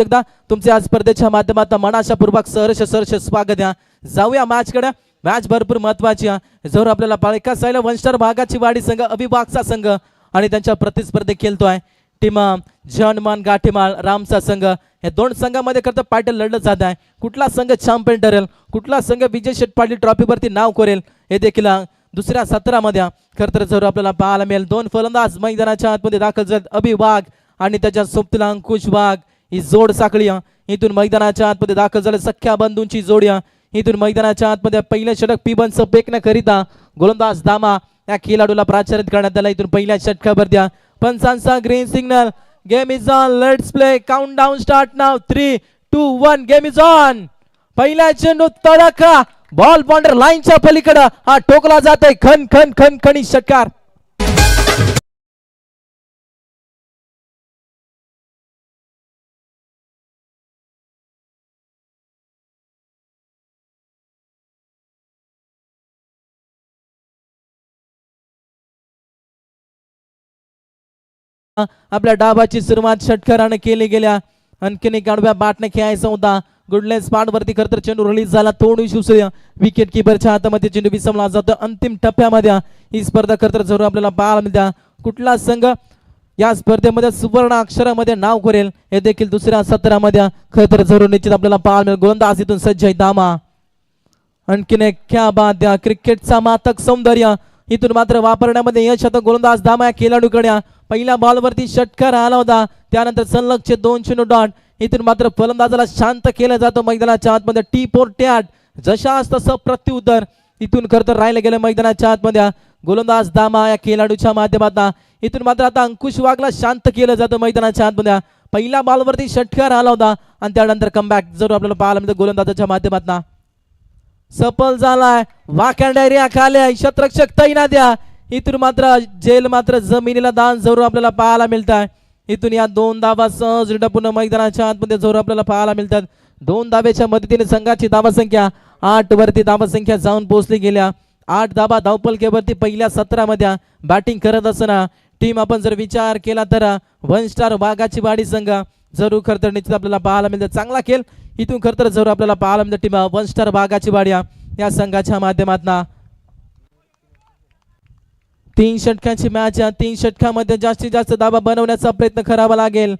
एकदा तुमचे आज स्पर्धेच्या माध्यमातून मनाशापूर्वक सहर्ष स्वागत आहे. जाऊया मॅचकडे. मॅच भरपूर महत्वाची आहे. जर आपल्याला पाळका सायला वन स्टार भागाची वाडी संघ अभिभागचा संघ आणि त्यांच्या प्रतिस्पर्धी खेळतोय टीम जनमान गाठीमाळ रामचा संघ. या दोन संघामध्ये करता पायटल लढलं जात आहे. कुठला संघ चॅम्पियन ठरेल, कुठला संघ विजय शेठ पाटील ट्रॉफीवरती नाव कोरेल हे देखील दुसऱ्या सत्रामध्ये खरतर जरूर आपल्याला पाहायला मिळेल. दोन फलंदाज मैदानाच्या आतमध्ये दाखल झाले. अभिवाग आणि त्याच्या सोबतीला अंकुश वाघ ही जोड साखळी इथून मैदानाच्या आतमध्ये दाखल झाले. सख्या बंधूंची जोडी इथून मैदानाच्या आतमध्ये पहिल्या षटक पिबनचं फेकण्याकरिता गोलंदाज दामा या खेळाडूला प्राचारित करण्यात आला. इथून पहिल्या षटकावर द्या पंचांचा green signal. Game is on. Let's play. Countdown start now. 3, 2, 1. Game is on. पहिला चेंडू तडका बॉल बाउंडर लाईनच्या पलीकडे हा ठोकला जातोय. खन खन खन खणी षटकार. आपल्या डाबाची सुरुवात षटकाराने केली गेल्या. आणखीन एक आडव्या बॅटने खेळायचा होता. गुडलेस स्पॉट वरती खरतर चेंडू रिलीज झाला. थोडी शिवसेना विकेट किपरच्या हातामध्ये चेंडू विसमला जातो. अंतिम टप्प्यामध्ये ही स्पर्धा खरतर जरूर आपल्याला पाहायला मिळते. कुठला संघ या स्पर्धेमध्ये सुवर्ण अक्षरामध्ये नाव करेल हे देखील दुसऱ्या सत्रामध्ये खरतर जरूर निश्चित आपल्याला पाहायला मिळेल. गोलंदाज इथून सज्ज आहे दामा. आणखीन एक क्या बात आहे. क्रिकेटचा मातक सौंदर्य इथून मात्र वापरण्यामध्ये यश आता गोलंदाज दामा या खेळाडूकडे. पहिल्या बॉलवरती षटकार आला होता. त्यानंतर सलगचे 2 चेंडू डॉट. इथून मात्र फलंदाजाला शांत केलं जातं मैदानाच्या आतमध्ये. टी फोर टॅट जशास तसं प्रत्युत्तर इथून खरतर राहिलं गेलं मैदानाच्या आतमध्ये. गोलंदाज दामा या खेळाडूच्या माध्यमातून इथून मात्र आता अंकुश वाघला शांत केलं जातं मैदानाच्या आतमध्ये. पहिल्या बॉलवरती षटकार आला होता आणि त्यानंतर कमबॅक जरूर आपल्याला पाहायला मिळतं गोलंदाजाच्या माध्यमातून. सफल झालाय. वाकॅन्ड एरिया खाली शतरक्षक तैनात द्या. इथून मात्र जेल मात्र जमिनीला दान जरूर आपल्याला पाहायला मिळत आहे. इथून या 2 धावा सहज पूर्ण मैदानाच्या आतमध्ये जरूर आपल्याला पाहायला मिळतात. 2 धावेच्या मदतीने संघाची धावा संख्या 8 वरती धावा संख्या जाऊन पोहोचली गेल्या. 8 धावा धावपलकेवरती पहिल्या सत्रामध्ये बॅटिंग करत असताना टीम आपण जर विचार केला तर वन स्टार वाघाची वाडी संघ जरूर खरतर निश्चित आपल्याला पाहायला मिळतं. चांगला खेळ इथून खरतर जरूर आपल्याला पाहायला मिळतं. टीम वन स्टार वाघाची वाडी या संघाच्या माध्यमातून 3 षटकांची मॅच. 3 षटकामध्ये जास्तीत जास्त धावा बनवण्याचा प्रयत्न करावा लागेल.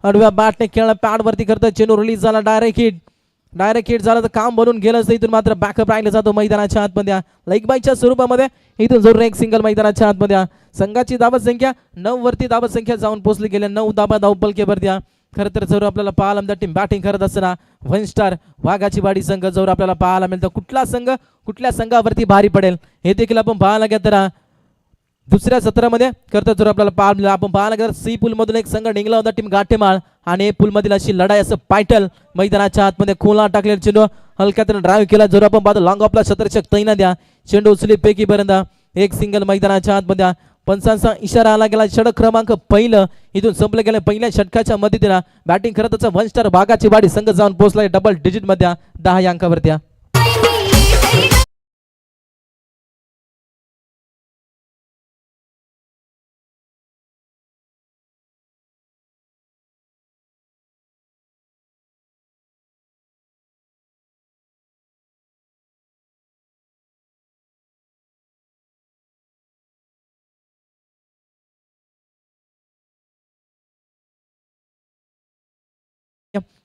आडव्या बॅटने खेळला. पॅड वरती करता चेंडू रिलीज झाला. डायरेक्ट हिट झालं तर काम बनून गेलं असतं. इथून मात्र बॅकअप राहिला जातो मैदानाच्या आतमध्ये. लेग बायच्या स्वरूपामध्ये इथून जरूर एक सिंगल मैदानाच्या आतमध्ये. संघाची धावा संख्या 9 वरती धावा संख्या जाऊन पोहोचली गेल्या. 9 धावा धावपलकेवरती खरं तर जरूर आपल्याला पाहायला मिळतं. टीम बॅटिंग करत असताना वन स्टार वाघाची वाडी संघ जरूर आपल्याला पाहायला मिळतं. कुठला संघ कुठल्या संघावरती भारी पडेल हे देखील आपण पाहायला गेलं तर दुसऱ्या सत्रामध्ये खरं जर आपल्याला पाहायला आपण पाहायला गेलं सी पूल मधून एक संघ निघला होता टीम गाठेमाळ आणि ए पूल मधील अशी लढाई असं पायटल मैदानाच्या आतमध्ये खोला टाकलेला चेंडू हलक्यातून ड्राईव्ह केला. जर आपण पाहतो लॉंग ऑफला शतरक्षक तैनात द्या. चेंडू उचली पैकी पर्यंत एक सिंगल मैदानाच्या आतमध्ये. पंचांचा इशारा आला गेला. षटक क्रमांक पहिलं इथून संपलं गेलं. पहिल्या षटकाच्या मदतीने बॅटिंग करत वन स्टार वाघाची वाडी संघ जाऊन पोहोचला डबल डिजिट मध्ये 10 अंकावरती.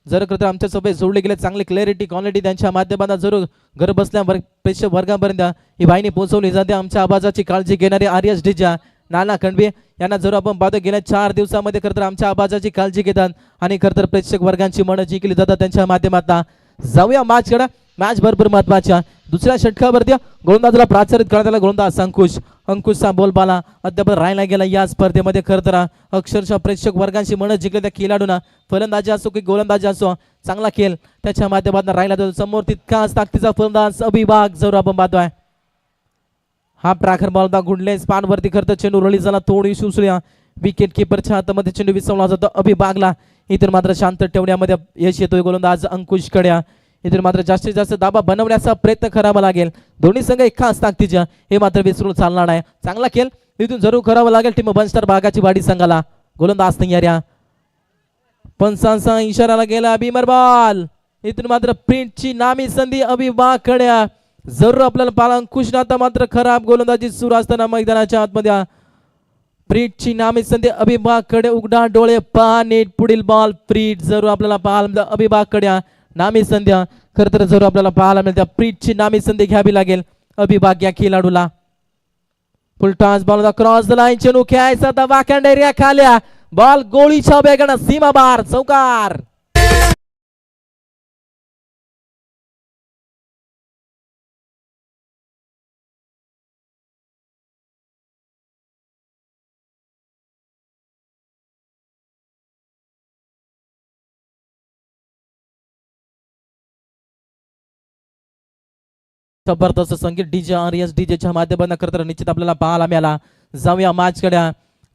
जर खरं आमच्या सोबत जोडले गेले चांगले क्लॅरिटी क्वालिटी त्यांच्या माध्यमातून जरूर घर बसल्या प्रेक्षक वर्गापर्यंत ही वाहिनी पोहोचवली जाते. आमच्या आवाजाची काळजी घेणारे आर्यस डीजा नाना खंडवे यांना जर आपण पाहतो गेल्या 4 दिवसामध्ये खरं आमच्या आवाजाची काळजी घेतात आणि खरं प्रेक्षक वर्गांची मनं जिंकली जातात त्यांच्या माध्यमातून. जाऊया मॅचकडे. मॅच भरपूर महत्वाच्या. दुसऱ्या षटकावरती गोलंदाजाला प्राचारित करण्यात आला. गोलंदाज अंकुशचा बोलबाला अद्याप राहिला गेला या स्पर्धेमध्ये. खरं तर अक्षरशः प्रेक्षक वर्गांची मनं जिंकली त्या खेळाडूंना. फलंदाजी असो की गोलंदाजी असो चांगला खेळ त्याच्या माध्यमातून राहिला जातो. समोर तितकाच ताकदीचा फलंदाज अभिभाग जरूर आपण पाहतोय. हा प्राखर बॉल होता. गुडले स्पॉट वरती खरं चेंडू रिलीज झाला. थोडी सुसळ्या विकेट किपरच्या हातामध्ये चेंडू विसवला जातो अभिभागला. इथून मात्र शांत ठेवण्यामध्ये यश येतोय गोलंदाज अंकुश कडे. इथून मात्र जास्तीत जास्त दाबा बनवण्याचा प्रयत्न करावा लागेल. दोन्ही संघ एकाच ताकदीच्या हे मात्र विसरून चालणार नाही. चांगला खेळ इथून जरूर करावा लागेल टीम वन स्टार भागाची वाडी संघाला. गोलंदाज तयार पंचांचा इशाराला गेला बीमर बॉल. इथून मात्र प्रिंटची नामी संधी अभिभाकडे जरूर आपल्याला पाला अंकुश आता मात्र खराब गोलंदाजी सुरू असताना मैदानाच्या आतमध्ये प्रिंटची नामी संधी अभिभाकडे. उघडा डोळे पहा नीट पुढील बॉल प्रिंट जरूर आपल्याला पाहायला मिळतं अभिभाकडे नामी संध्या खर तर जरूर आपल्याला पाहायला मिळते प्रिंटची नामी संधी घ्यावी लागेल अभिभाग या खेळाडूला. फुल toss ball cross the line चेंडू खेळायचा आता वाकँड एरिया खाल्या बॉल गोळीच्या वेगानं सीमा बार चौकार. जबरदस्त संगीत डीजे आरएस डीजेच्या माध्यमातून करत निश्चित आपल्याला पाहायला मिळाला. जाऊया मॅच कडे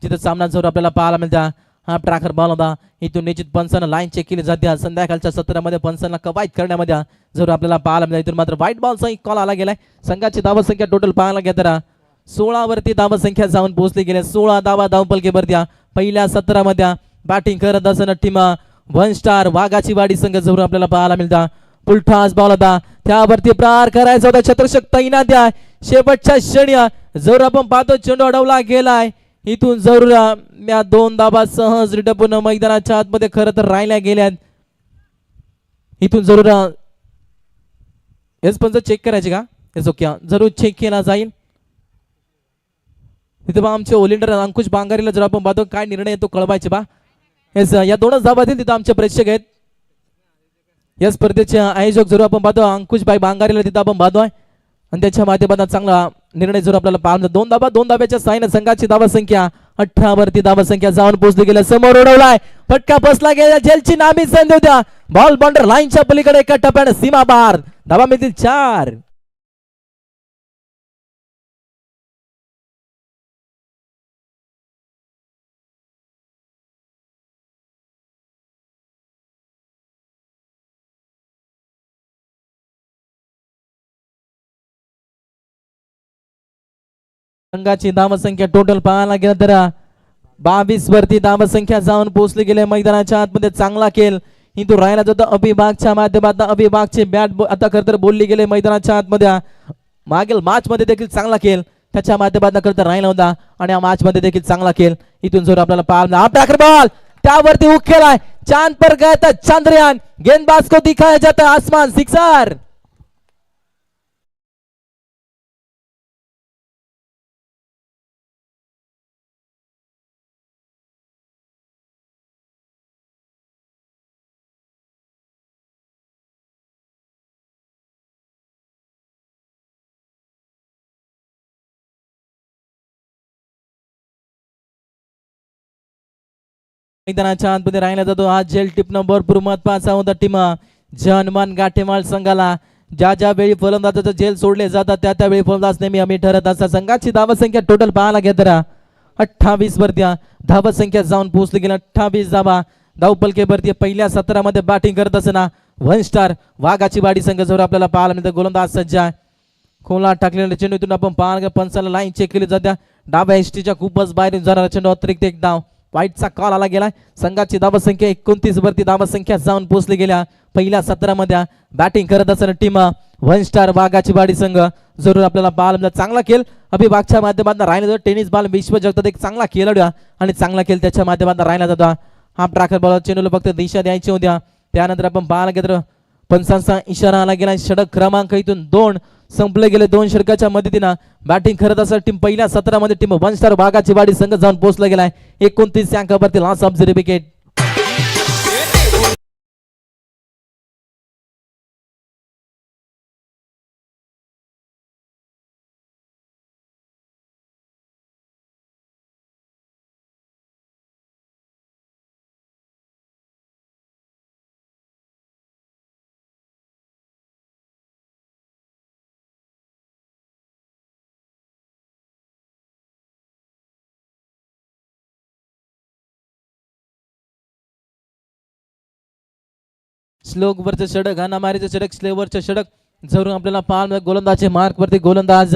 जिथे सामना जरूर आपल्याला पाहायला मिळता. हा ट्रॅकर बॉल होता इथून निश्चित पंचांना लाईन चेक केली जाते संध्याकाळच्या सत्रामध्ये पंचांना कवायत करण्यामध्ये जरूर आपल्याला पाहायला मिळतं. इथून मात्र व्हाईट बॉलचा एक कॉल आला गेलाय. संघाची धावा संख्या टोटल पाहायला गेला तर 16 वरती धावा संख्या जाऊन पोहोचली गेली. 16 धावा धावपलकीवरती पहिल्या सत्रामध्ये बॅटिंग करत असताना टीम वन स्टार वाघाची वाडी संघ जरूर आपल्याला पाहायला मिळता. पुलठास बॉल होता त्यावरती प्रहार करायचा होता छत्रशक तैनात आहे शेवटच्या क्षणी जरूर आपण पाहतो चेंडू अडवला गेलाय. इथून जरूर या 2 धाबा सहज रिटपून मैदानाच्या आतमध्ये खरं तर राहिल्या गेल्यात. इथून जरूर हेच पण चेक करायचे का हेच ओके जरूर चेक केला जाईल. तिथे बा आमचे ओलिंडर अंकुश बांगारीला जर आपण पाहतो काय निर्णय येतो कळवायचे बा. हेच या 2च धाबातील तिथं आमचे प्रेक्षक आहेत. या स्पर्धेचे आयोजक जरूर आपण पाहतो अंकुश भाई बांगारीला तिथं आपण पाहतोय आणि त्याच्या माध्यमातून चांगला निर्णय जरूर आपल्याला पाहायला. 2 धाब्याच्या साईन संघाची धावा संख्या 18 वरती धावा संख्या जाऊन पोहोचली गेल्या. समोर उडवलाय फटका बसला गेला जेलची नामी संधी होत्या बॉल बाउंडर लाईनच्या पलीकडे एका टप्प्याने सीमा बार धावा मिळतील 4. संघाची धावा संख्या टोटल पाहायला गेलं तर 22 वरती धावा संख्या जाऊन पोहोचली गेले. मैदानाच्या आतमध्ये चांगला खेळ इथून राहिला जातो अभिभागच्या माध्यमातून. अभिभागची बॅट आता खरं तर बोलली गेले मैदानाच्या आतमध्ये. मागील मॅच मध्ये देखील चांगला खेळ त्याच्या माध्यमातून खरं तर राहिला होता आणि या मॅच मध्ये देखील चांगला खेळ इथून जर आपल्याला पाहायला. आपला बॉल त्यावरती उखेलाय चांद पर गया था चंद्रयान गेंदबाज को दिखाया जाता है आसमान सिक्सर. मैदानाच्या आतमध्ये राहिला जातो हा जेल टिपणं भरपूर महत्वाचा होता. टीम जनमान गाठेमाळ संघाला ज्या ज्या वेळी फलंदाजाचं जेल सोडले जातात त्या त्यावेळी फलंदाज नेहमी आम्ही ठरत असतात. संघाची धावा संख्या टोटल पाहायला घेत 28 वरती धावा संख्या जाऊन पोहोचली गेली. 28 धावा धावपलकेवरती पहिल्या सत्रामध्ये बॅटिंग करत असताना वन स्टार वाघाची वाडी संघ जवळ आपल्याला पाहायला मिळतं. गोलंदाज सज्ज आहे खोला टाकलेल्या चेंडूतून आपण पाहायला पंचाला लाईन चेक केली जाते डाव्या एसटीच्या खूपच बाहेर जाणारा चेंडू अतिरिक्त एक धाव वाईटचा कॉल आला गेलाय. संघाची धावा संख्या 29 वरती धावा संख्या जाऊन पोहोचली गेल्या. पहिल्या सत्रामध्ये बॅटिंग करत असताना टीम वन स्टार वाघाची वाडी संघ जरूर आपल्याला पाहायला चांगला खेळ अभिभागच्या माध्यमातून राहिला जातो. टेनिस बॉल विश्व जगतात एक चांगला खेळाडू आणि चांगला खेळ त्याच्या माध्यमातून राहिला जातो. हा ट्रॅकर बॉल चेंडूला फक्त दिशा द्यायची होत्या. त्यानंतर आपण पाहायला घेतो पंचांचा इशारा आला गेला. षटक क्रमांक इथून 2 संपले गेले. 2 षटकाच्या मदतीनं बॅटिंग करत असताना टीम पहिल्या सत्रामध्ये टीम वन स्टार वाघाची वाडी संघ जाऊन पोहोचला गेलाय. 29 अंकावरती लॉस ऑफ 0 विकेट. स्लोक वरचं षटक हाणामारीचं षटक स्लेवरचं षटक जरूर आपल्याला पाहायला. गोलंदाजचे मार्क वरती गोलंदाज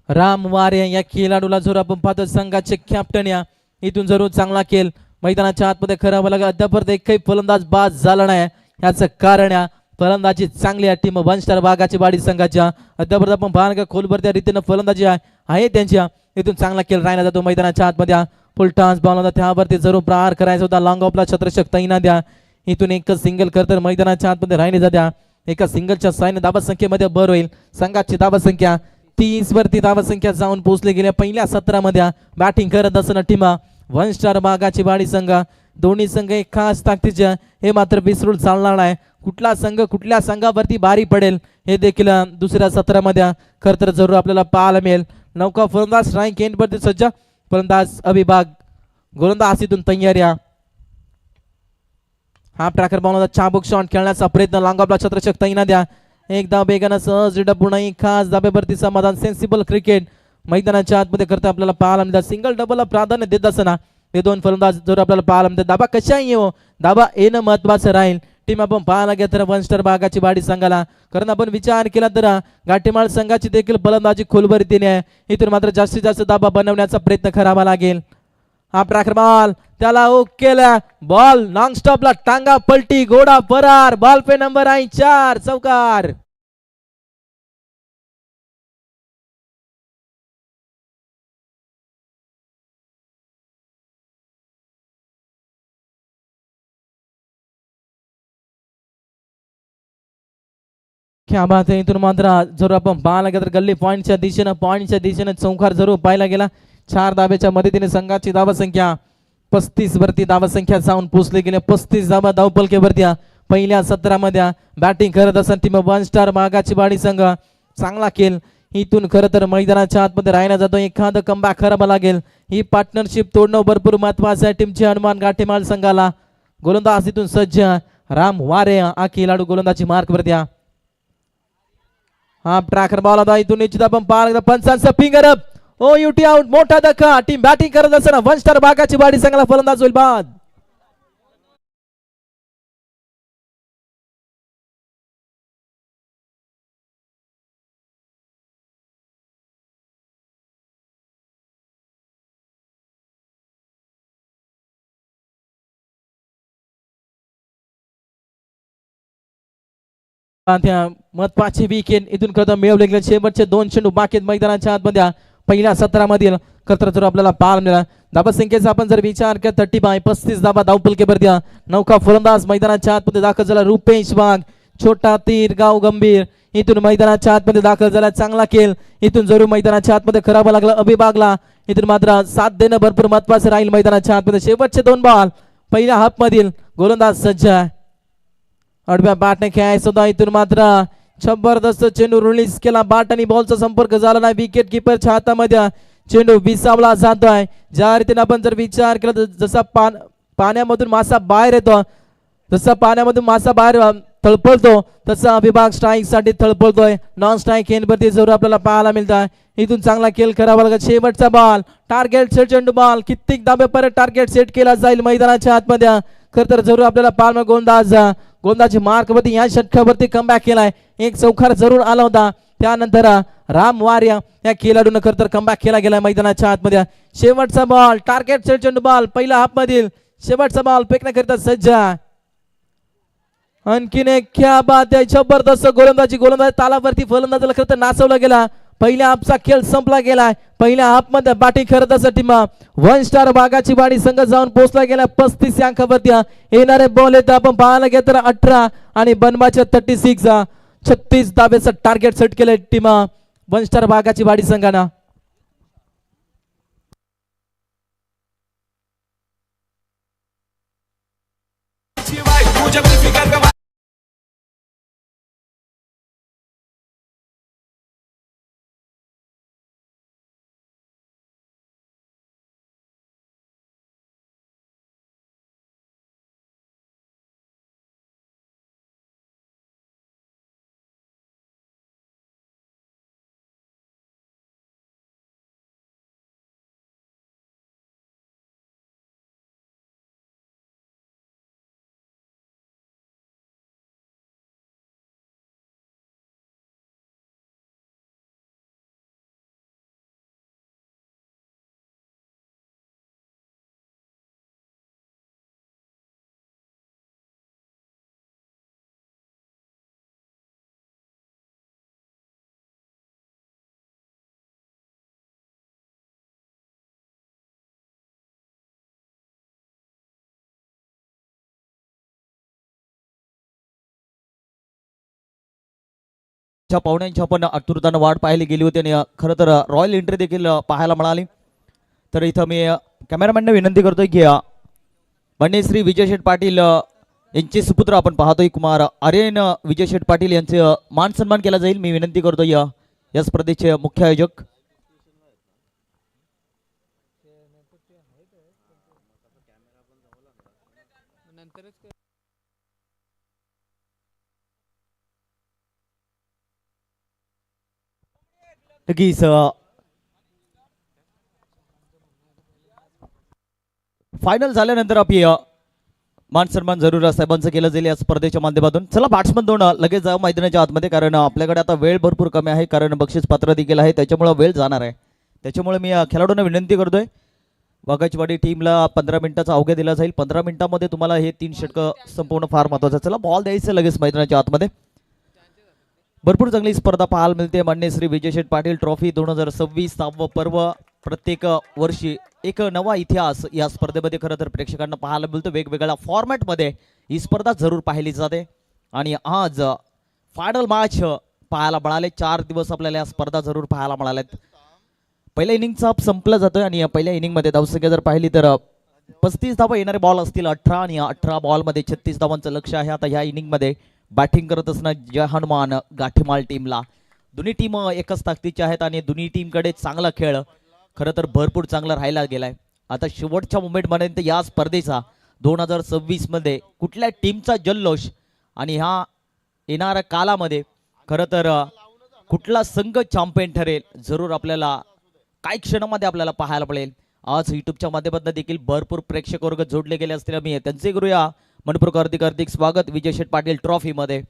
राम वारे या खेळाडूला जरूर आपण पाहतो संघाचे कॅप्टन या इथून जरूर चांगला खेळ मैदानाच्या आतमध्ये करावं लागेल. अद्यापर्यंत एकही फलंदाज बाद झाला नाही. याचं कारण या फलंदाजी चांगली आहे टीम वन स्टार वाघाची वाडी संघाच्या. अद्यापर्यंत आपण पाहणार खोलवर त्या रीतीनं फलंदाजी आहे त्यांच्या. इथून चांगला खेळ राहिला जातो मैदानाच्या आतमध्ये. फुल टान्स बॉल होता त्यावरती जरूर प्रहार करायचा होता. लॉंग ऑफला छत्रशक तैना द्या. इथून एकच सिंगल करतर मैदानाच्या आतमध्ये राहिली जात्या. एका सिंगलच्या साईन धाबा संख्येमध्ये भर होईल. संघाची धाबा संख्या 30 वरती धाबा संख्या जाऊन पोहोचले गेल्या पहिल्या सत्रामध्ये. बॅटिंग करत असताना टीम वन स्टार वाघाची वाडी संघ. दोन्ही संघ एक खास ताकदीचे हे मात्र विसरून चालणार नाही. कुठला संघ कुठल्या संघावरती भारी पडेल हे देखील दुसऱ्या सत्रामध्ये खरं तर जरूर आपल्याला पाहायला मिळेल. नौका फलंदाज स्ट्राईक एंडवरती सज्ज. फलंदाज अभिभाग गोलंदाज इथून तयारी. हा ट्रॅकर बॉल चाबूक शॉट खेळण्याचा प्रयत्न. लांगापला छत्रशक तैना द्या. एकदा बेगानं सहज पूर्ण खास धाब्यावरती समाधान. सेन्सिबल क्रिकेट मैदानाच्या आतमध्ये करता आपल्याला पाहायला मिळतात. सिंगल डबलला प्राधान्य देत असताना हे दोन फलंदाज जर आपल्याला पाहायला मिळतात. धाबा कशाही येऊ धाबा येणं महत्वाचं राहील. टीम आपण पाहायला गेलं तर वन स्टार बागाची वाडी संघाला कारण आपण विचार केला तर गाठीमाळ संघाची देखील फलंदाजी खोलवरतीने आहे. इथून मात्र जास्तीत जास्त धाबा बनवण्याचा प्रयत्न करावा लागेल. हा ट्रॅकर बॉल त्याला केला. बॉल नॉन स्टॉपला टांगा पलटी घोडा फरार. बॉल पे नंबर आहे 4 चौकार. क्या बात आहे. इथून मात्र जरूर आपण पाहायला गेलं तर गल्ली पॉईंटच्या दिशेनं चौकार जरूर पाहायला गेला. 4 धाब्याच्या मदतीने संघाची धावा संख्या 35 वरती धावा संख्या जाऊन पोहोचली गेली. 35 धावा धावपलकेवरती पहिल्या सत्रामध्ये बॅटिंग करत असताना टीम वन स्टार वाघाची वाडी संघ चांगला खेळ. इथून खरं तर मैदानाच्या आतमध्ये राहिला जातो. एखादं कमबॅक करावं लागेल. ही पार्टनरशिप तोडणं भरपूर महत्वाचं आहे टीमचे हनुमान गाठेमाळ संघाला. गोलंदाज इथून सज्ज राम वारे हा खेळाडू गोलंदाजी मार्कवरती. हा ट्रॅकर बॉल होता. इथून निश्चित आपण पाहायला पंचांचं फिंगर अप. ओ युटी आउट. मोठा धक्का. टीम बॅटिंग करत असताना वन स्टार बागाची वाडी संघाला फलंदाज होईल बाद. महत्वाची विकेट इथून खरं मिळवले गेले. शेवटचे 2 चेंडू बाकी मैदानाच्या आतमध्ये पहिल्या सत्रामधील खरं तर आपल्याला पाहायला मिळाला. धाबा संख्येचा आपण जर विचार केला 35 धाबा धावपलकेवरती. नौका फलंदाज मैदानाच्या आतमध्ये दाखल झाला रुपेश वाघ. छोटा तीर गाव गंभीर इथून मैदानाच्या आतमध्ये दाखल झाला. चांगला खेळ इथून जरूर मैदानाच्या आतमध्ये करावं लागलं अभिभागला. इथून मात्र साथ देणं भरपूर महत्वाचं राहील मैदानाच्या आतमध्ये. शेवटचे 2 बॉल पहिल्या हाफ मधील गोलंदाज सज्ज. आडव्या बॅटने खेळायचं होता. इथून मात्र जबरदस्त चेंडू रिलीज केला. बॅट आणि बॉलचा संपर्क झाला नाही. विकेट किपरच्या हातामध्ये चेंडू विसावला जातोय. ज्या रीतीने आपण जर विचार केला जसा पाण्यामधून मासा बाहेर येतो जसा पाण्यामधून मासा बाहेर तळपळतो तसा विभाग स्ट्राईक साठी तळपळतोय. नॉन स्ट्राईक एंडवरती जरूर आपल्याला पाहायला मिळतंय. इथून चांगला खेळ करावा लागेल. शेवटचा बॉल टार्गेट सेट चेंडू बॉल कित्येक धाब्यापर्यंत टार्गेट सेट केला जाईल मैदानाच्या आतमध्ये. खरं तर जरूर आपल्याला पाहायला गोलंदाजी मार्कवरती या षटकावरती कमबॅक केलाय. एक चौकार जरूर आला होता. त्यानंतर राम वार्या या खेळाडून खरं तर कमबॅक केला गेला मैदानाच्या आतमध्ये. शेवटचा बॉल टार्गेट सेट चेंडू बॉल पहिला हाफ मधील शेवटचा बॉल फेकण्याकरिता सज्ज. आणखीन एक क्या बात आहे. जबरदस्त गोलंदाजी तालावरती फलंदाजाला खरं तर नाचवला गेला. पहिल्या हाफचा खेळ संपला गेलाय. पहिल्या हाफ मध्ये बॅटिंग करत असं टीम वन स्टार बागाची वाडी संघ जाऊन पोहोचला गेला 35 अंकावरती. येणारे बॉल येत आपण पाहायला गेलं तर 18 आणि बनवाच्या 36 धाब्याचं टार्गेट सेट केलंय टीम वन स्टार बागाची वाडी संघानं. पाहुण्यांची आपण आतुरतानं वाट पाहिली गेली होती आणि खरं तर रॉयल एंट्री देखील पाहायला मिळाली. तर इथं मी कॅमेरामॅनने विनंती करतोय की माननीय श्री विजय शेठ पाटील यांचे सुपुत्र आपण पाहतोय कुमार आर्यन विजय शेठ पाटील यांचे मान सन्मान केला जाईल. मी विनंती करतोय या स्पर्धेचे मुख्य आयोजक नक्कीच फायनल झाल्यानंतर आपली मान सन्मान जरूर साहेबांचं केलं जाईल या स्पर्धेच्या माध्यमातून. चला बॅट्समन दोन लगेच जा मैदानाच्या आतमध्ये, कारण आपल्याकडे आता वेळ भरपूर कमी आहे, कारण बक्षीस पात्र देखील आहे, त्याच्यामुळे वेळ जाणार आहे. त्याच्यामुळे मी खेळाडूंना विनंती करतोय वाघाचीवाडी टीमला 15 मिनिटाचा अवघ्या दिला जाईल. 15 मिनिटांमध्ये तुम्हाला हे 3 षटकं संपवणं फार महत्त्वाचं. चला बॉल द्यायचं लगेच मैदानाच्या आतमध्ये. भरपूर चांगली स्पर्धा पाहायला मिळते. माननीय श्री विजय शेठ पाटील ट्रॉफी 2026 7वं पर्व. प्रत्येक वर्षी एक नवा इतिहास या स्पर्धेमध्ये खरं तर प्रेक्षकांना पाहायला मिळतो. वेगवेगळ्या फॉर्मॅटमध्ये ही स्पर्धा जरूर पाहिली जाते आणि आज फायनल मॅच पाहायला मिळाले. 4 दिवस आपल्याला या स्पर्धा जरूर पाहायला मिळाल्यात. पहिल्या इनिंगचा संपला जातोय आणि पहिल्या इनिंगमध्ये धावसंख्या जर पाहिली तर 35 धावा येणारे बॉल असतील 18 आणि 18 बॉलमध्ये 36 धावांचं लक्ष आहे. आता ह्या इनिंगमध्ये बॅटिंग करत असणार जय हनुमान गाठीमाल टीमला. दोन्ही टीम एकच ताकदीच्या आहेत आणि दोन्ही टीमकडे चांगला खेळ खरं तर भरपूर चांगला राहायला गेलाय. आता शेवटच्या मोमेंटपर्यंत या स्पर्धेचा 2026 मध्ये कुठल्या टीमचा जल्लोष आणि ह्या येणाऱ्या कालामध्ये खरं तर कुठला संघ चॅम्पियन ठरेल जरूर आपल्याला काही क्षणामध्ये आपल्याला पाहायला मिळेल. आज युट्यूबच्या माध्यमातून देखील भरपूर प्रेक्षक वर्ग जोडले गेले असतील. आम्ही त्यांचे करूया मनपूर्वक हार्दिक हार्दिक स्वागत विजय शेठ पाटील ट्रॉफीमध्ये.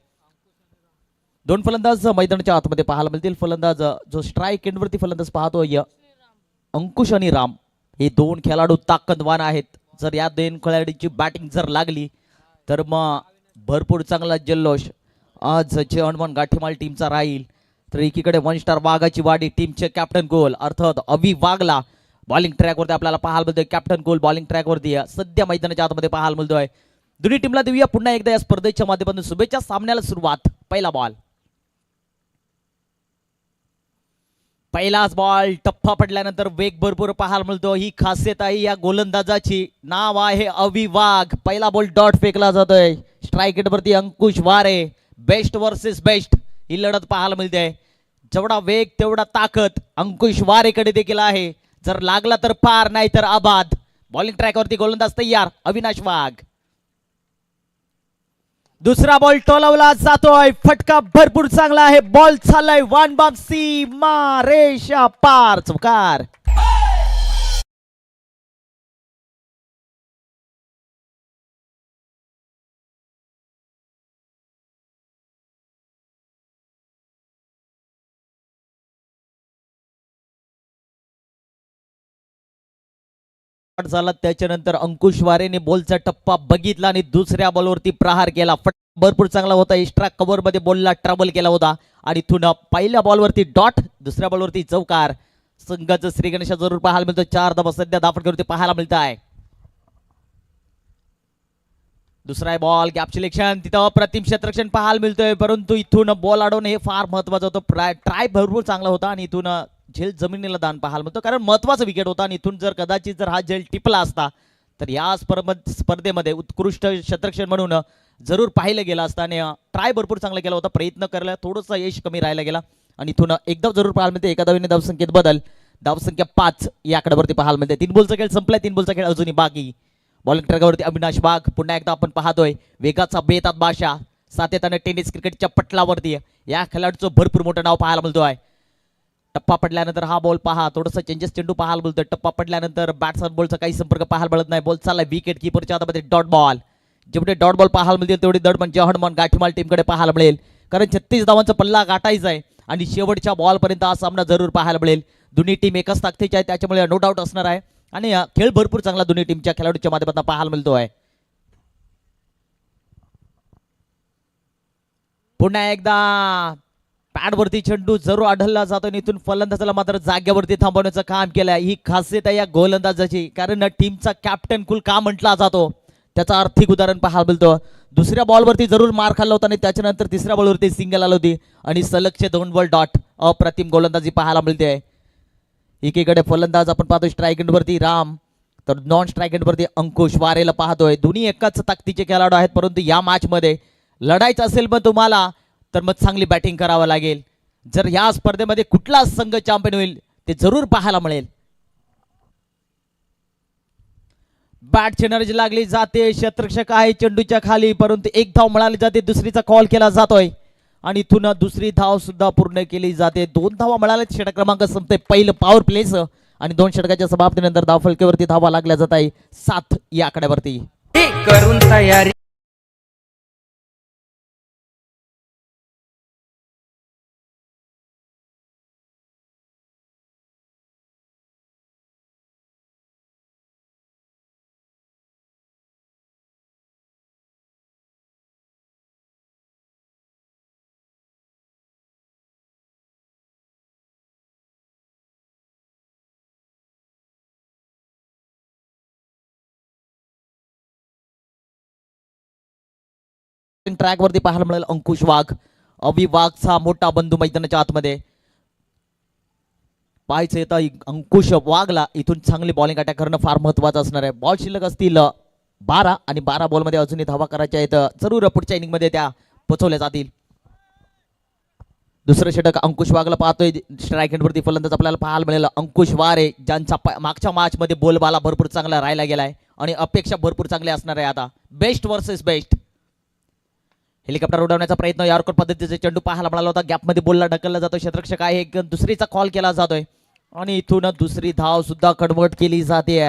2 फलंदाज मैदानाच्या आतमध्ये पाहायला मिळतील. फलंदाज जो स्ट्राईक एंडवरती फलंदाज पाहतोय अंकुश आणि राम, हे 2 खेळाडू ताकदवान आहेत. जर या 2 खेळाडूंची बॅटिंग जर लागली तर मग भरपूर चांगला जल्लोष आज जय हनुमान गाठीमाल टीमचा राहील. तर एकीकडे 1 स्टार वाघाची वाडी टीमचे कॅप्टन गोल अर्थात अभि वाघला बॉलिंग ट्रॅकवरती आपल्याला पाहायला मिळतोय. कॅप्टन गोल बॉलिंग ट्रॅकवरती सध्या मैदानाच्या आतमध्ये पाहायला मिळतोय. दोन्ही टीमला देऊया पुन्हा एकदा या स्पर्धेच्या माध्यमातून शुभेच्छा. सामन्याला सुरुवात. पहिला बॉल, पहिलाच बॉल टप्पा पडल्यानंतर वेग भरपूर पाहायला मिळतो. ही खासियत आहे या गोलंदाजाची. नाव आहे अभि वाघ. पहिला बॉल डॉट फेकला जातोय. स्ट्राईक रेटवरती अंकुश वारे. बेस्ट वर्सेस बेस्ट ही लढत पाहायला मिळते. जेवढा वेग तेवढा ताकद अंकुश वारेकडे देखील आहे. जर लागला तर पार, नाही तर आबाद. बॉलिंग ट्रॅकवरती गोलंदाज तयार अविनाश वाघ. दुसरा बॉल टोलवला जातोय. फटका भरपूर चांगला आहे. बॉल चाललाय वन बॉम्ब सीमा रेषा पार. चौकार. झाला त्याच्यानंतर अंकुश वारेने बॉलचा टप्पा बघितला आणि दुसऱ्या बॉलवरती प्रहार केला. भरपूर चांगला होता. एक्स्ट्रा कव्हर मध्ये बॉलला ट्रबल केला होता आणि इथून पहिल्या बॉलवरती डॉट, दुसऱ्या बॉलवरती चौकार. संघाचं श्री गणेश जरूर पाहायला मिळतो. 4 धावा सध्या धावफटक्यावरती पाहायला मिळत आहे. दुसरा बॉल गॅप सिलेक्शन, तिथं अप्रतिम क्षेत्ररक्षण पाहायला मिळतोय, परंतु इथून बॉल अडवणं हे फार महत्वाचं होतं. ट्राय भरपूर चांगला होता आणि इथून झेल जमिनीला दान पाहायला मिळतो, कारण महत्वाचं विकेट होता आणि इथून जर कदाचित जर हा झेल टिपला असता तर या स्पर्धेमध्ये उत्कृष्ट क्षेत्ररक्षण म्हणून जरूर पाहिलं गेलं असतं. आणि ट्राय भरपूर चांगला केला होता, प्रयत्न करायला थोडंसं यश कमी राहायला गेला आणि इथून एकदा जरूर पाहायला मिळते. एका धावेने धावसंख्येत बदल, धावसंख्या 5 या आकड्यावरती पाहायला मिळते. 3 बॉलचा खेळ संपलाय, 3 बॉलचा खेळ अजूनही बाकी. बॉलिंग ट्रॅकवरती अविनाश वाघ पुन्हा एकदा आपण पाहतोय. वेगाचा बेतात बादशाह, सातत्याने टेनिस क्रिकेटच्या पटलावरती या खेळाडूचं भरपूर मोठं नाव पाहायला मिळतोय. टप्पा पडल्यानंतर हा बॉल पहा, थोडंसं चेंजेस चेंडू पाहायला मिळतोय. टप्पा पडल्यानंतर बॅट्समन बॉलचा काही संपर्क पाहायला मिळत नाही. बॉल चाललाय विकेट किपरच्या हातामध्ये डॉट बॉल. जेवढे डॉट बॉल पाहायला मिळतील तेवढी दड म्हणजे हनुमान गाठीमाल टीमकडे पाहायला मिळेल, कारण 36 धावांचा पल्ला गाठायचा आहे आणि शेवटच्या बॉलपर्यंत हा सामना जरूर पाहायला मिळेल. दोन्ही टीम एकाच ताकदीच्या आहे, त्याच्यामुळे नो डाऊट असणार आहे आणि खेळ भरपूर चांगला दोन्ही टीमच्या खेळाडूच्या माध्यमातून पाहायला मिळतोय. पुन्हा एकदा पॅडवरती चेंडू जरूर आढळला जातो आणि इथून फलंदाजाला मात्र जागेवरती थांबवण्याचं काम केलंय. ही खासियत आहे या गोलंदाजाची, कारण टीमचा कॅप्टन कुल का म्हटला जातो त्याचं आर्थिक उदाहरण पाहायला मिळतं. दुसऱ्या बॉलवरती जरूर मार खाल्ला होता आणि त्याच्यानंतर तिसऱ्या बॉलवरती सिंगल आली होती आणि सलगचे 2 बॉल डॉट. अप्रतिम गोलंदाजी पाहायला मिळते आहे. एकीकडे फलंदाज आपण पाहतोय स्ट्राईक एंडवरती राम, तर नॉन स्ट्राईक एंडवरती अंकुश वारेला पाहतोय. दोन्ही एकाच ताकदीचे खेळाडू आहेत, परंतु या मॅचमध्ये लढायचं असेल मग तुम्हाला तर मग चांगली बॅटिंग करावं लागेल. जर या स्पर्धेमध्ये कुठला संघ चॅम्पियन होईल ते जरूर पाहायला मिळेल. बॅटची एनर्जी लागली जाते, क्षेत्ररक्षक आहे चेंडूच्या खाली, परंतु एक धाव मिळाली जाते, दुसरीचा कॉल केला जातोय आणि इथून दुसरी धाव सुद्धा पूर्ण केली जाते. 2 धावा मिळाल्या, षटक क्रमांक संपते पहिलं पॉवर प्लेस आणि 2 षटकाच्या समाप्तीनंतर धाव फलकेवरती धावा लागल्या जात आहे 7 या आकड्यावरती. करून तयारी ट्रॅक वरती पाहायला मिळेल अंकुश वाघ. अभि वाघचा मोठा बंधू मैदानाच्या आतमध्ये पाहायचं येतं. अंकुश वाघला इथून चांगली बॉलिंग अटॅक करणं फार महत्वाचं असणार आहे. बॉल शिल्लक असतील 12 आणि 12 बॉलमध्ये अजूनही धावा करायच्या आहेत. जरूर पुढच्या इनिंग मध्ये त्या पोचवल्या जातील. दुसरं षटक अंकुश वाघला पाहतोय. स्ट्राईक एंडवरती फलंदाज आपल्याला पाहायला मिळेल अंकुश वारे, ज्यांचा मागच्या मॅच मध्ये बोलबाला भरपूर चांगला राहायला गेलाय आणि अपेक्षा भरपूर चांगल्या असणार आहे. आता बेस्ट वर्सेस बेस्ट. हेलिकॉप्टर उडवण्याचा प्रयत्न यार्कर पद्धतीचे चेंडू पाहायला मिळाला होता. गॅपमध्ये बॉलला ढकलला जातो, क्षेत्ररक्षक आहे, दुसरीचा कॉल केला जातोय आणि इथून दुसरी धाव सुद्धा कन्वर्ट केली जाते.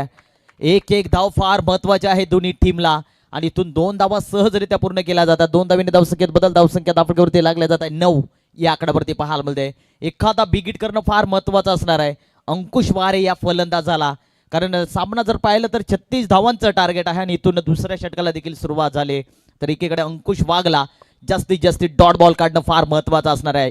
एक धाव फार महत्वाची आहे दोन्ही टीमला आणि इथून 2 धावा सहजरित्या पूर्ण केल्या जातात. 2 धावीने धावसंख्येत बदल, धावसंख्या धावफलकावरती लागल्या जात आहे 9 या आकड्यावरती पाहायला मिळते. एखादा बिगिट करणं फार महत्वाचं असणार आहे अंकुश वारे या फलंदाजाला, कारण सामना जर पाहिलं तर 36 धावांचं टार्गेट आहे आणि इथून दुसऱ्या षटकाला देखील सुरुवात झाली. तर एकीकडे अंकुश वाघला जास्तीत जास्त डॉट बॉल काढणं फार महत्वाचं असणार आहे.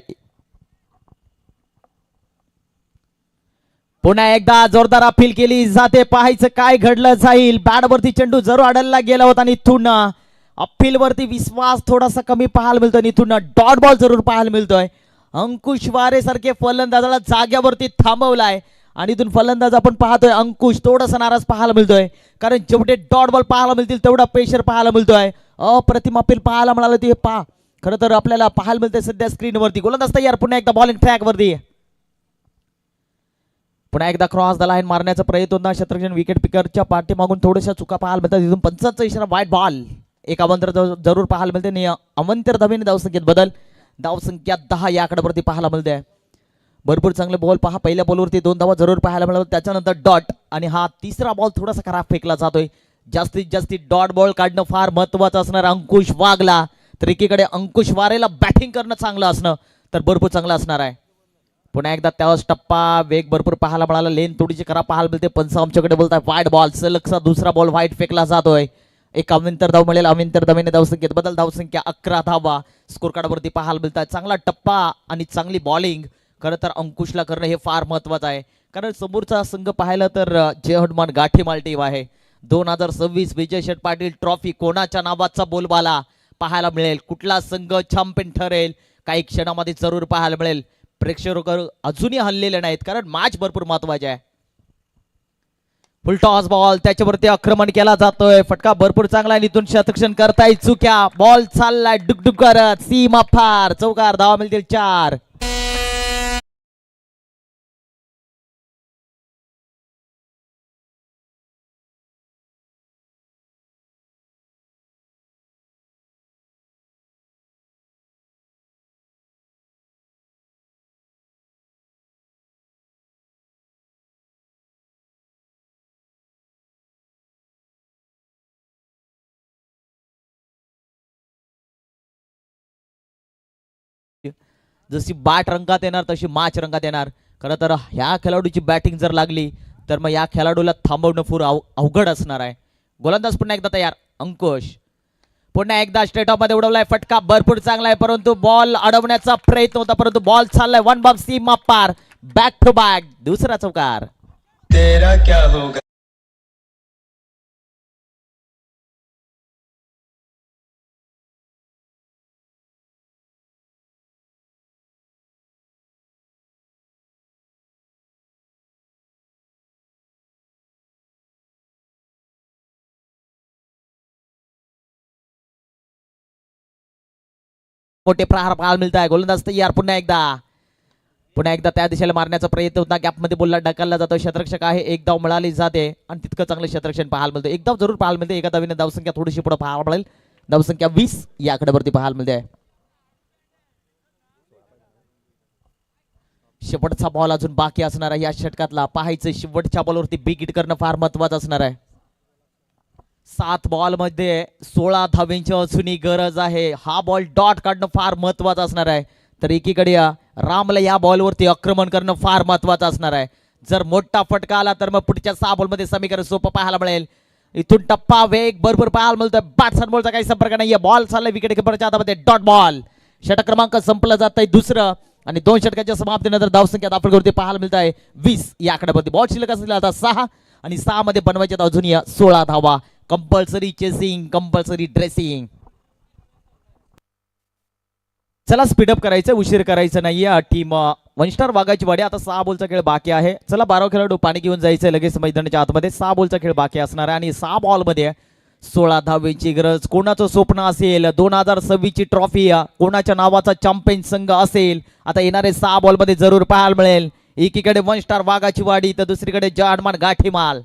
पुन्हा एकदा जोरदार अपील केली जाते, पाहायचं काय घडलं जाईल. बॅटवरती चेंडू जरूर अडलला गेला होता आणि इथून अपील वरती विश्वास थोडासा कमी पाहायला मिळतोय आणि इथून डॉट बॉल जरूर पाहायला मिळतोय. अंकुश वारे सारखे फलंदाजाला जाग्यावरती थांबवलाय आणि इथून फलंदाज आपण पाहतोय अंकुश थोडासा नाराज पाहायला मिळतोय, कारण जेवढे डॉट बॉल पाहायला मिळतील तेवढा प्रेशर पाहायला मिळतोय. अप्रतिम अपील पाहायला मिळालं ते पहा. खरं तर आपल्याला पाहायला मिळतंय सध्या स्क्रीनवरती. गोलंदाज तयार, पुन्हा एकदा बॉलिंग ट्रॅक वरती, पुन्हा एकदा क्रॉस द लाईन मारण्याचा प्रयत्न होता. क्षेत्ररक्षण विकेट पिकरच्या पाठीमागून थोड्याशा चुका पाहायला मिळतात. इथून 5चा इशारा वाईट बॉल. एक अवंतर जरूर पाहायला मिळते आणि अवंतर धावेने धावसंख्येत बदल, धावसंख्या 10 या आकड्यावरती पाहायला मिळते. भरपूर चांगले बॉल पहा. पहिल्या बॉलवरती 2 धावा जरूर पाहायला मिळाला, त्याच्यानंतर डॉट आणि हा तिसरा बॉल थोडासा खराब फेकला जातोय. जास्तीत जास्त डॉट बॉल काढणं फार महत्वाचं असणार अंकुश वाघला. तर एकीकडे अंकुश वारेला बॅटिंग करणं चांगलं असणं तर भरपूर चांगलं असणार आहे. पुन्हा एकदा त्यावर टप्पा वेग भरपूर पाहायला मिळाला. लेन थोडीशी खराब पाहायला मिळते. पंच आमच्याकडे बोलताय वाईट बॉल. सलगचा दुसरा बॉल वाईट फेकला जातोय. एक अविंतर धाव मिळेल. अविंतर धावेने धावसंख्येत बदल, धावसंख्या 11 धावा स्कोर कार्डवरती पाहायला मिळतात. चांगला टप्पा आणि चांगली बॉलिंग खरं तर अंकुशला करणं हे फार महत्वाचं आहे, कारण समोरचा संघ पाहिलं तर जय हनुमान गाठीमाल टीम आहे. 2026 विजय शेठ पाटील ट्रॉफी कोणाच्या नावाचा बोलबाला पाहायला मिळेल, कुठला संघ चॅम्पियन ठरेल काही क्षणामध्ये जरूर पाहायला मिळेल. प्रेक्षक अजूनही हल्लेले नाहीत कारण मॅच भरपूर महत्वाची आहे. फुल टॉस बॉल, त्याच्यावरती आक्रमण केला जातोय. फटका भरपूर चांगला आहे. इथून शतक्षण करताय चुक्या. बॉल चाललाय डुकडुक करत सीमा फार. चौकार, धावा मिळतील 4. जशी बाट रंगात येणार तशी मॅच रंगात येणार. खरं तर ह्या खेळाडूची बॅटिंग जर लागली तर मग या खेळाडूला थांबवणं फार अवघड असणार आहे. गोलंदाज पुन्हा एकदा तयार. अंकुश पुन्हा एकदा स्ट्रेट ऑफ मध्ये उडवलाय. फटका भरपूर चांगला आहे, परंतु बॉल अडवण्याचा प्रयत्न होता, परंतु बॉल चाललाय वन बॉल सीमा पार. बॅक टू बॅक दुसरा चौकार. तेरा क्या होगा. मोठे प्रहार पाहायला मिळत आहे. गोलंदाज तयार पुन्हा एकदा त्या दिशेला मारण्याचा प्रयत्न होता. गॅपमध्ये बोलला ढकलला जातो. क्षेत्ररक्षक आहे. एक धाव मिळाली जाते आणि तितकं चांगलं क्षेत्ररक्षण पाहायला मिळतं. एक धाव जरूर पाहायला मिळते. एका धावीने धावसंख्या थोडीशी पुढे पाहायला मिळेल. धावसंख्या 20 या आकड्यावरती पाहायला मिळते. शेवटचा बॉल अजून बाकी असणार आहे या षटकातला. पाहायचं शेवटच्या बॉलवरती बिग हिट करणं फार महत्वाचं असणार आहे. 7 बॉल मध्ये 16 धावेंची असूनही गरज आहे. हा बॉल डॉट काढणं फार महत्वाचं असणार आहे. तर एकीकडे रामला या बॉलवरती आक्रमण करणं फार महत्वाचं असणार आहे. जर मोठा फटका आला तर मग पुढच्या 6 बॉलमध्ये समीकरण सोपं पाहायला मिळेल. इथून टप्पा वेग भरपूर पाहायला मिळतोय. बॅट्समन बॉलचा काही संपर्क नाहीये. बॉल चाललाय विकेट किपरच्या हातामध्ये. Dot ball. षटक क्रमांक संपलं जात आहे दुसरं आणि 2 षटकाच्या समाप्तीनंतर धावसंख्या दाखल पाहायला मिळत आहे 20 या आकड्यावरती. बॉल शिल्लक असलेला आता 6 आणि 6 मध्ये बनवायच्यात अजून या 16 धावा. Compulsory chasing, compulsory dressing. चला स्पीडअप करायचं, उशीर करायचं नाहीये. टीम 1 स्टार वाघाची वाडी. आता 6 बॉलचा खेळ बाकी आहे. चला 12 खेळाडू पाणी घेऊन जायचं लगेच मैदानाच्या आतमध्ये. 6 बॉलचा खेळ बाकी असणार आहे आणि 6 बॉल मध्ये 16 धावेची गरज. कोणाचं स्वप्न असेल 2026 ची ट्रॉफी, कोणाच्या नावाचा चॅम्पियन संघ असेल, आता येणारे 6 बॉल मध्ये जरूर पाहायला मिळेल. एकीकडे 1 स्टार वाघाची वाडी तर दुसरीकडे जाडमान गाठीमाल.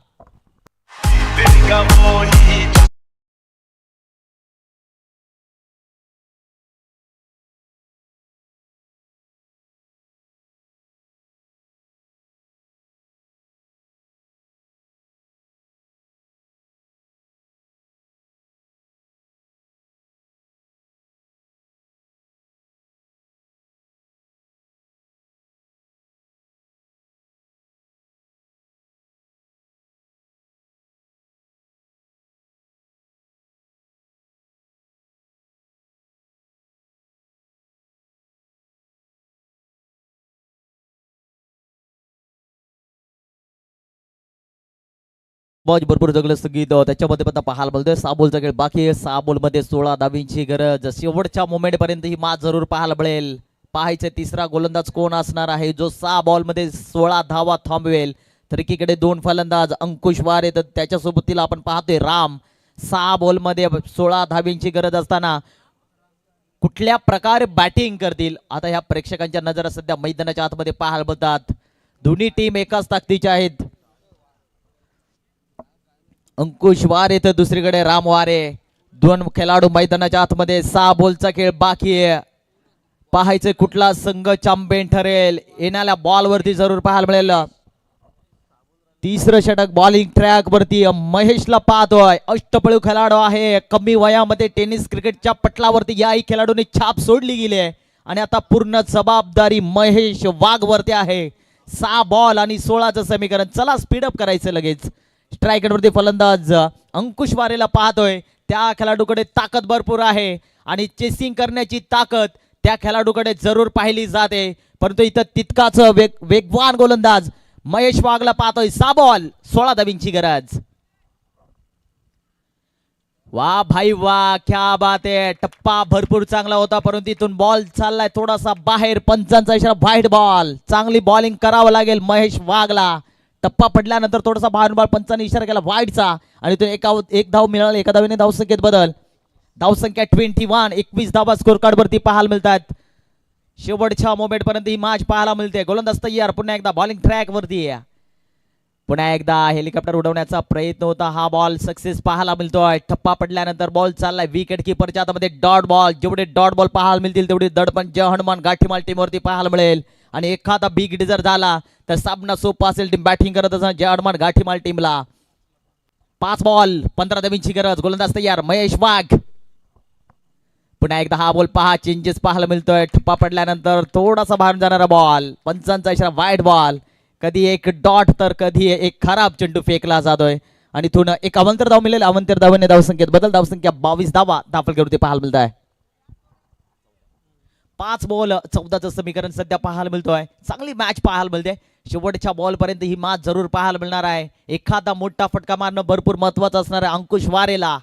बॉल भरपूर जगलं संगीत त्याच्यामध्ये पण पाहायला बोलतोय. 6 बॉलचा खेळ बाकी आहे. 6 बॉल मध्ये 16 धावींची गरज. शेवटच्या मोमेंट पर्यंत ही मॅच जरूर पाहायला मिळेल. पाहायचे तिसरा गोलंदाज कोण असणार आहे जो 6 बॉल मध्ये 16 धावा थांबवेल. तर एकीकडे 2 फलंदाज अंकुश वारे तर त्याच्यासोबत तिला आपण पाहतोय राम. 6 बॉल मध्ये 16 धावींची गरज असताना कुठल्या प्रकारे बॅटिंग करतील आता ह्या प्रेक्षकांच्या नजरा सध्या मैदानाच्या आतमध्ये पाहायला मिळतात. दोन्ही टीम एकाच ताकदीच्या आहेत. अंकुश वारे तर दुसरीकडे राम वारे. 2 खेळाडू मैदानाच्या आतमध्ये. 6 बॉलचा खेळ बाकी आहे. पाहायचं कुठला संघ चॅम्पियन ठरेल. येणाऱ्या बॉल वरती जरूर पाहायला मिळेल. तिसरं षटक बॉलिंग ट्रॅक वरती महेशला पाहतोय. अष्टपैलू खेळाडू आहे. कमी वयामध्ये टेनिस क्रिकेटच्या पटलावरती याही खेळाडूने छाप सोडली गेली आहे आणि आता पूर्ण जबाबदारी महेश वाघ वरती आहे. 6 बॉल आणि 16चं समीकरण. चला स्पीडअप करायचं लगेच. स्ट्रायकरवरती फलंदाज अंकुश वारेला पाहतोय. त्या खेळाडूकडे ताकद भरपूर आहे आणि चेसिंग करण्याची ताकद त्या खेळाडूकडे जरूर पाहिली जाते. परंतु इथं तितकाच वेगवान गोलंदाज महेश वाघला पाहतोय. 6 बॉल 16 धावींची गरज. वा भाई वा, क्या बात आहे. टप्पा भरपूर चांगला होता परंतु इथून बॉल चाललाय थोडासा बाहेर. पंचांचा इशारा व्हाईट बॉल. चांगली बॉलिंग करावं लागेल महेश वाघला. टप्पा पडल्यानंतर थोडासा बाहेर बॉल. पंचांनी इशारा केला व्हाईटचा आणि तो एक धाव मिळाला. एका धावेने धावसंख्येत बदल. धावसंख्या 21. 21 धावा स्कोर कार्ड वरती पाहायला मिळतात. शेवटच्या मोमेंट पर्यंत ही मॅच पाहायला मिळते. गोलंदाज तयार. पुन्हा एकदा बॉलिंग ट्रॅक वरती. पुन्हा एकदा हेलिकॉप्टर उडवण्याचा प्रयत्न होता. हा बॉल सक्सेस पाहायला मिळतोय. टप्पा पडल्यानंतर बॉल चाललाय विकेट किपरच्या हातामध्ये. Dot ball. जेवढे डॉट बॉल पाहायला मिळतील तेवढे दडपण जय हनुमान गाठीमाल टीमवरती पाहायला मिळेल आणि एखादा बिग हिट जर झाला तर सामना सोपा असेल. टीम बॅटिंग करत असताना जय हनुमान गाठीमाल टीमला. 5 बॉल 15 धावींची गरज. गोलंदाज तयार महेश वाघ. पुन्हा एकदा हा बॉल पहा. चेंजेस पाहायला मिळतोय. टप्पा पडल्यानंतर थोडासा बाहेर जाणारा बॉल. पंचांचा इशारा व्हाईट बॉल. कधी एक डॉट तर कधी एक खराब चेंडू फेकला जातोय आणि इथून एक अवंतर धाव मिळेल. अवंतर धावेने धावसंख्येत बदल. धावसंख्या 22 धावा दाखल करून ते पाहायला मिळत आहे. 5 बॉल 14चं समीकरण सध्या पाहायला मिळतोय. चांगली मॅच पाहायला मिळते. शेवटच्या बॉल पर्यंत ही मॅच जरूर पाहायला मिळणार आहे. एखादा मोठा फटका मारणं भरपूर महत्वाचं असणार आहे अंकुश वारेला.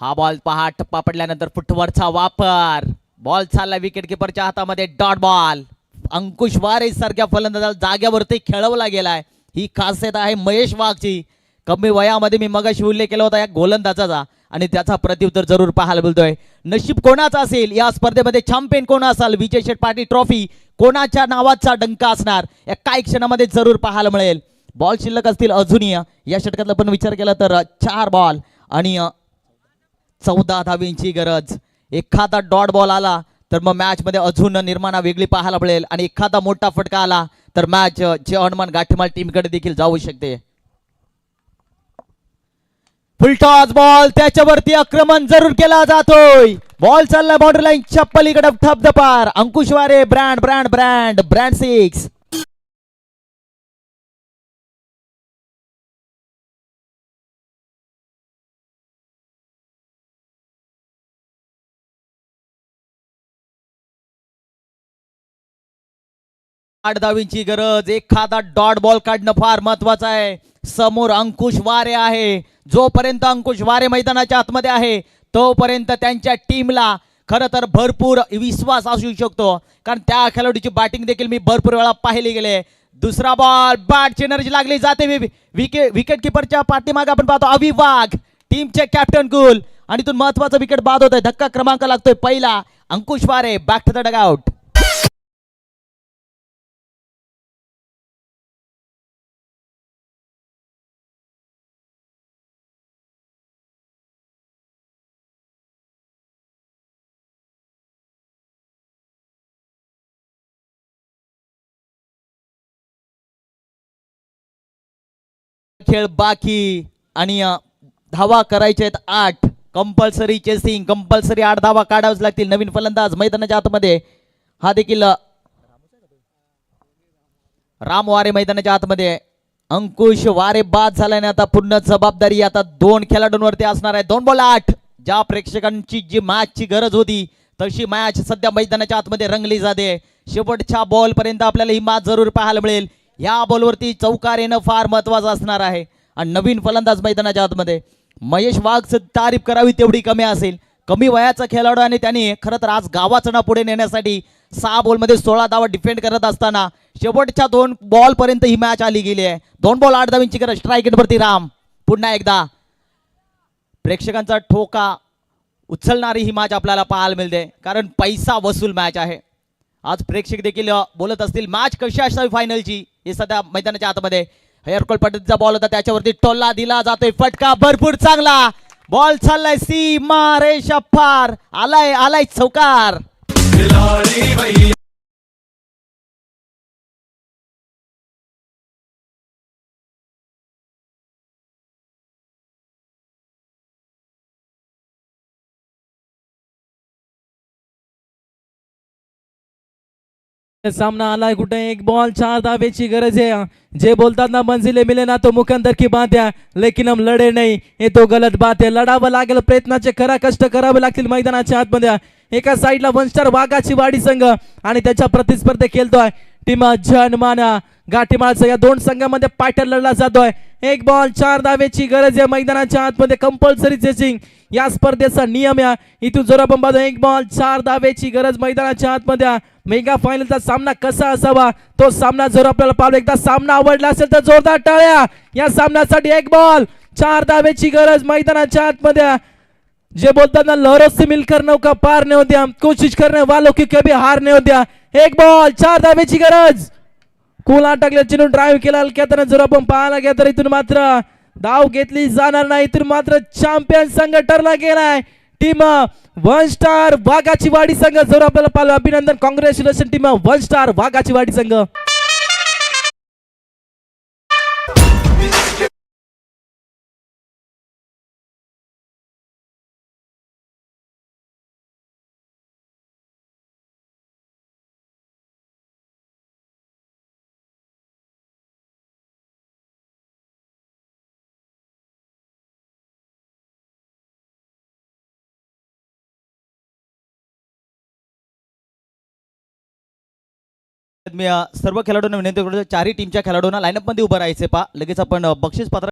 हा बॉल पहा. टप्पा पडल्यानंतर फुटवरचा वापर. बॉल चालला विकेट किपरच्या हातामध्ये. Dot ball. अंकुश वारे सारख्या फलंदाजाला जाग्यावरती खेळवला गेलाय. ही खासियत आहे महेश वाघची. कमी वयामध्ये मी मगाशी उल्लेख केला होता या गोलंदाजाचा आणि त्याचा प्रत्युत्तर जरूर पाहायला मिळतोय. नशीब कोणाचं असेल या स्पर्धेमध्ये, चॅम्पियन कोण असाल, विजय शेठ पाटील ट्रॉफी कोणाच्या नावाचा डंका असणार या काही क्षणामध्ये जरूर पाहायला मिळेल. बॉल शिल्लक असतील अजूनही या षटकातला पण विचार केला तर 4 बॉल आणि 14 धावींची गरज. एखादा डॉट बॉल आला तर मग मॅच मध्ये अजून निर्माण वेगळी पाहायला मिळेल आणि एखादा मोठा फटका आला तर मॅच जे हनुमान गाठीमाल टीमकडे देखील जाऊ शकते. फुलटॉस बॉल, त्याच्यावरती आक्रमण जरूर केला जातोय. बॉल चालला बाउंड्री लाईनच्या पलीकडे ठपधपार. अंकुश वारे ब्रँड ब्रँड ब्रँड ब्रँड 6. आठ धावींची गरज. एखादा डॉट बॉल काढणं फार महत्वाचं आहे. समोर अंकुश वारे आहे. जोपर्यंत अंकुश वारे मैदानाच्या आतमध्ये आहे तोपर्यंत त्यांच्या टीमला खरं तर भरपूर विश्वास असू शकतो, कारण त्या खेळाडूची बॅटिंग देखील मी भरपूर वेळा पाहिली गेले. दुसरा बॉल, बॅटची एनर्जी लागली जाते. विकेट किपरच्या पाठीमागे आपण पाहतो अवि वाघ, टीमचे कॅप्टन कुल, आणि इथून महत्वाचा विकेट बाद होतोय. धक्का क्रमांक लागतोय पहिला. अंकुश वारे बॅक टू द डगआउट. खेळ बाकी आणि धावा करायचे आहेत 8. कंपल्सरी चेसिंग, कंपल्सरी 8 धावा काढाव्याच लागतील. नवीन फलंदाज मैदानाच्या आतमध्ये, हा देखील राम वारे मैदानाच्या आतमध्ये. अंकुश वारे बाद झाल्याने आता पूर्ण जबाबदारी आता 2 खेळाडूंवरती असणार आहे. 2 बॉल 8. ज्या प्रेक्षकांची जी मॅचची गरज होती तशी मॅच सध्या मैदानाच्या आतमध्ये रंगली जाते. शेवटच्या बॉल पर्यंत आपल्याला ही मॅच जरूर पाहायला मिळेल. या बॉलवरती चौकार येणं फार महत्वाचं असणार आहे. आणि नवीन फलंदाज मैदानाच्या आतमध्ये महेश वाघचं तारीफ करावी तेवढी कमी असेल. कमी वयाचा खेळाडू आणि त्यांनी खरं तर आज गावाचं नाव पुढे नेण्यासाठी 6 बॉलमध्ये 16 धावा डिफेंड करत असताना शेवटच्या 2 बॉल पर्यंत ही मॅच आली गेली आहे. 2 बॉल 8 धावींची गरज. स्ट्राईक वरती राम. पुन्हा एकदा प्रेक्षकांचा ठोका उचलणारी ही मॅच आपल्याला पाहायला मिळते, कारण पैसा वसूल मॅच आहे. आज प्रेक्षक देखील बोलत असतील मॅच कशी असावी फायनलची. हे सध्या मैदानाच्या आतमध्ये हेअरकॉल पद्धतीचा बॉल होता, त्याच्यावरती टोल्ला दिला जातोय. फटका भरपूर चांगला. बॉल चाललाय सीमा रेषा पार. आलाय चौकार. सामना आलाय कुठे. 1 बॉल 4 धावेची गरज है. जे बोलतात ना मंजिले मिले ना तो मुकंदर की बात है, लेकिन हम लढे नाही, हे तो गलत बात है. लढावं लागेल, प्रयत्नाचे खरा कष्ट करावे लागतील मैदानाच्या आतमध्ये. एका साईडला 1 स्टार वाघाची वाडी संघ आणि त्याच्या प्रतिस्पर्धे खेळतोय टीम जनमाना गाठीमाळचा. या 2 संघामध्ये पायटल लढला जातोय. 1 बॉल 4 धावेची गरज आहे मैदानाच्या आतमध्ये. कंपल्सरी चेसिंग या स्पर्धेचा नियम या. इथून जर आपण पाहतो 1 बॉल 4 धावेची गरज मैदानाच्या आतमध्ये. मेगा फायनलचा सामना कसा असावा तो सामना जर आपल्याला पाहिला, एकदा सामना आवडला असेल तर जोरदार टाळ्या. या सामन्यासाठी 1 बॉल 4 धावेची गरज मैदानाच्या आतमध्ये. जे बोलतात ना लहरों से मिलकर नौका पार नहीं होती, कोशिश करने वालों की कभी हार नहीं होती. 1 बॉल 4 धावेची गरज. कुल अटकले, चिनू ड्राईव्ह केला हलक्यात. जर आपण पाहायला गेलं तर इथून मात्र धाव घेतली जाणार नाही. इथून मात्र चॅम्पियन संघ ठरला गेलाय टीम 1 स्टार वाघाची वाडी संघ. जर आपल्याला पाहिलं अभिनंदन, कॉंग्रॅच्युलेशन टीम 1 स्टार वाघाची वाडी संघ. मी सर्व खेळाडूंना विनंती करतो, 4ही टीमच्या खेळाडूंना लाईनअप मध्ये उभं राहायचे. लगेच आपण बक्षीस पात्र